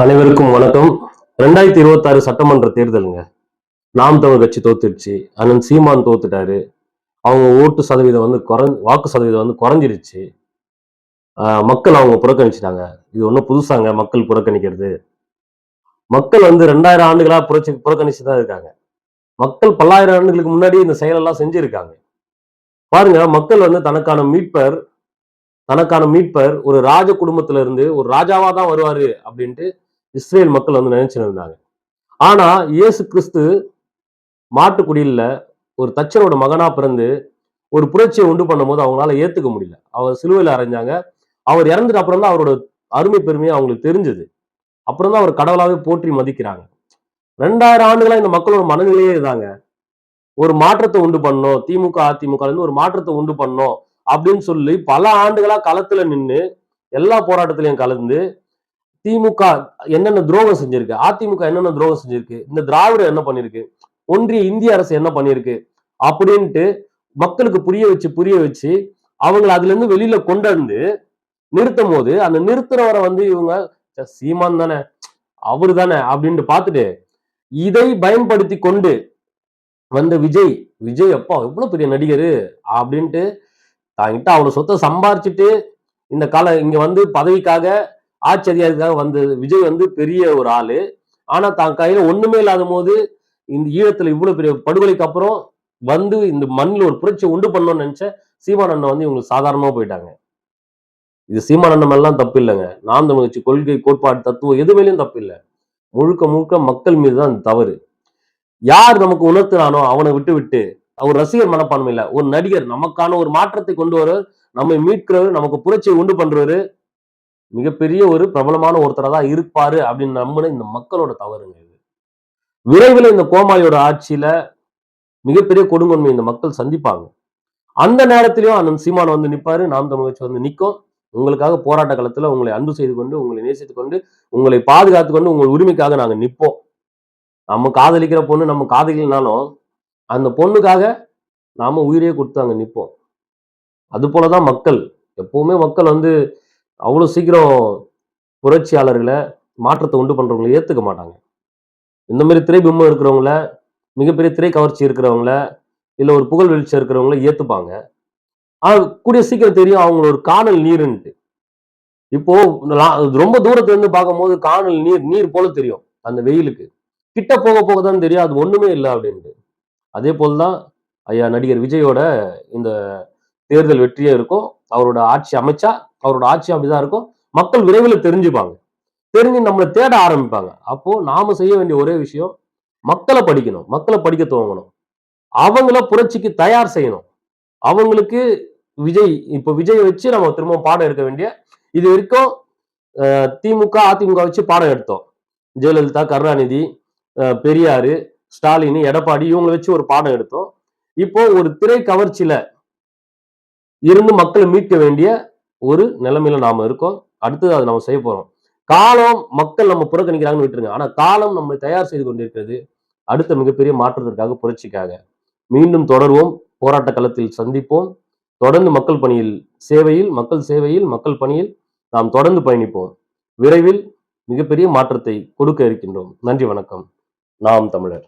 அனைவருக்கும் வணக்கம். 2026 சட்டமன்ற தேர்தலுங்க. நாம் தமிழ் கட்சி தோத்துருச்சு. அண்ணன் சீமான் தோத்துட்டாரு. அவங்க ஓட்டு சதவீதம் வந்து வாக்கு சதவீதம் வந்து குறைஞ்சிருச்சு. மக்கள் அவங்க புறக்கணிச்சிட்டாங்க. இது ஒன்றும் புதுசாங்க மக்கள் புறக்கணிக்கிறது. மக்கள் வந்து 2000 ஆண்டுகளா புறக்கணிச்சுதான் இருக்காங்க. மக்கள் பல்லாயிரம் ஆண்டுகளுக்கு முன்னாடி இந்த செயலெல்லாம் செஞ்சிருக்காங்க. பாருங்க, மக்கள் வந்து தனக்கான மீட்பர் ஒரு ராஜ குடும்பத்துல இருந்து ஒரு ராஜாவா தான் வருவாரு அப்படின்ட்டு இஸ்ரேல் மக்கள் வந்து நினைச்சுட்டு இருந்தாங்க. ஆனா இயேசு கிறிஸ்து மாட்டுக்குடியில ஒரு தச்சரோட மகனா பிறந்து ஒரு புரட்சியை உண்டு பண்ணும் போது அவங்களால ஏத்துக்க முடியல. அவர் சிலுவையில அறைஞ்சாங்க. அவர் இறந்துட்டு அப்புறம் தான் அவரோட அருமை பெருமையை அவங்களுக்கு தெரிஞ்சது. அப்புறம் தான் அவர் கடவுளாவே போற்றி மதிக்கிறாங்க. 2000 ஆண்டுகளா இந்த மக்களோட மனநிலையே இதாங்க. ஒரு மாற்றத்தை உண்டு பண்ணணும், திமுக அதிமுக இருந்து ஒரு மாற்றத்தை உண்டு பண்ணணும் அப்படின்னு சொல்லி பல ஆண்டுகளா களத்துல நின்று எல்லா போராட்டத்திலையும் கலந்து திமுக என்னென்ன துரோகம் செஞ்சிருக்கு, அதிமுக என்னென்ன துரோகம் செஞ்சிருக்கு, இந்த திராவிடம் என்ன பண்ணிருக்கு, ஒன்றிய இந்திய அரசு என்ன பண்ணிருக்கு அப்படின்ட்டு மக்களுக்கு புரிய வச்சு அவங்களை அதுல இருந்து வெளியில கொண்டு வந்து நிறுத்தும் போது அந்த நிறுத்துறவரை வந்து இவங்க சீமான் தானே, அவரு தானே அப்படின்ட்டு பார்த்துட்டு இதை பயன்படுத்தி கொண்டு வந்த விஜய் அப்பா எவ்வளவு பெரிய நடிகர் அப்படின்ட்டு தாங்கிட்ட அவ்வளவு சொத்தை சம்பாரிச்சுட்டு இங்க வந்து பதவிக்காக ஆட்சி அதிகாரத்துக்காக வந்த விஜய் வந்து பெரிய ஒரு ஆளு. ஆனா தான் கையில ஒண்ணுமே இல்லாத போது இந்த ஈழத்துல இவ்வளவு பெரிய படுகொலைக்கு அப்புறம் வந்து இந்த மண்ணில் ஒரு புரட்சியை உண்டு பண்ணணும்னு நினைச்ச சீமான் அண்ணன் வந்து இவங்களுக்கு சாதாரணமா போயிட்டாங்க. இது சீமான் அண்ணன் எல்லாம் தப்பு இல்லைங்க. நாம் தமிழ் கட்சி கொள்கை, கோட்பாடு, தத்துவம் எதுவுமேலும் தப்பு இல்லை. முழுக்க முழுக்க மக்கள் மீதுதான் தவறு. யார் நமக்கு உணர்த்துறானோ அவனை விட்டு ஒரு ரசிகர் மனப்பான்மை இல்ல, ஒரு நடிகர் நமக்கான ஒரு மாற்றத்தை கொண்டு வர, நம்மை மீட்கிறவர், நமக்கு புரட்சியை உண்டு பண்றவரு, மிகப்பெரிய ஒரு பிரபலமான ஒருத்தரா தான் இருப்பாரு அப்படின்னு நம்பின இந்த மக்களோட தவறுங்க இது. விரைவில் இந்த கோமாளியோட ஆட்சியில மிகப்பெரிய கொடுங்கொன்மை இந்த மக்கள் சந்திப்பாங்க. அந்த நேரத்திலையும் அண்ணன் சீமான் வந்து நிப்பாரு, நாம் தமிழ் கட்சி வந்து நிற்கும். உங்களுக்காக போராட்ட காலத்துல உங்களை அன்பு செய்து கொண்டு, உங்களை நேசித்துக் கொண்டு, உங்களை பாதுகாத்துக் கொண்டு, உங்கள் உரிமைக்காக நாங்க நிற்போம். நம்ம காதலிக்கிற பொண்ணு நம்ம காதலினாலும் அந்த பொண்ணுக்காக நாம உயிரையே கொடுத்து அங்க நிற்போம். அது போலதான் மக்கள். எப்பவுமே மக்கள் வந்து அவ்வளவு சீக்கிரம் புரட்சியாளர்களை, மாற்றத்தை உண்டு பண்றவங்களை ஏத்துக்க மாட்டாங்க. இந்த மாதிரி திரை பிம்பம் இருக்கிறவங்கள, மிகப்பெரிய திரை கவர்ச்சி இருக்கிறவங்கள, இல்ல ஒரு புகழ் வெளிச்சம் இருக்கிறவங்கள ஏத்துப்பாங்க. கூடிய சீக்கிரம் தெரியும் அவங்கள ஒரு காணல் நீருன்ட்டு. இப்போ ரொம்ப தூரத்துல இருந்து பார்க்கும் போது காணல் நீர் போல தெரியும் அந்த வெயிலுக்கு. கிட்ட போக தான் தெரியும் அது ஒண்ணுமே இல்லை அப்படின்ட்டு. அதே போல்தான் ஐயா நடிகர் விஜயோட இந்த தேர்தல் வெற்றியே இருக்கும். அவரோட ஆட்சி அமைச்சா அவரோட ஆட்சி அப்படிதான் இருக்கும். மக்கள் விரைவில் தெரிஞ்சுப்பாங்க. தெரிஞ்சு நம்மளை தேட ஆரம்பிப்பாங்க. அப்போ நாம செய்ய வேண்டிய ஒரே விஷயம், மக்களை படிக்கணும், மக்களை படிக்க துவங்கணும், அவங்கள புரட்சிக்கு தயார் செய்யணும். அவங்களுக்கு விஜய் வச்சு நம்ம திரும்ப பாடம் எடுக்க வேண்டிய, இது வரைக்கும் திமுக அதிமுக வச்சு பாடம் எடுத்தோம். ஜெயலலிதா, கருணாநிதி, பெரியாரு, ஸ்டாலின், எடப்பாடி இவங்களை வச்சு ஒரு பாடம் எடுத்தோம். இப்போ ஒரு திரை கவர்ச்சியில இருந்து மக்களை மீட்க வேண்டிய ஒரு நிலைமையில நாம இருக்கோம். அடுத்தது அதை நம்ம செய்ய போறோம். காலம் மக்கள் நம்ம புறக்கணிக்கிறாங்கன்னு விட்டுருங்க. ஆனா காலம் நம்மை தயார் செய்து கொண்டிருக்கிறது அடுத்த மிகப்பெரிய மாற்றத்திற்காக, புரட்சிக்காக. மீண்டும் தொடர்வோம். போராட்ட களத்தில் சந்திப்போம். தொடர்ந்து மக்கள் சேவையில், மக்கள் பணியில் நாம் தொடர்ந்து பயணிப்போம். விரைவில் மிகப்பெரிய மாற்றத்தை கொடுக்க இருக்கின்றோம். நன்றி, வணக்கம். நாம் தமிழர்.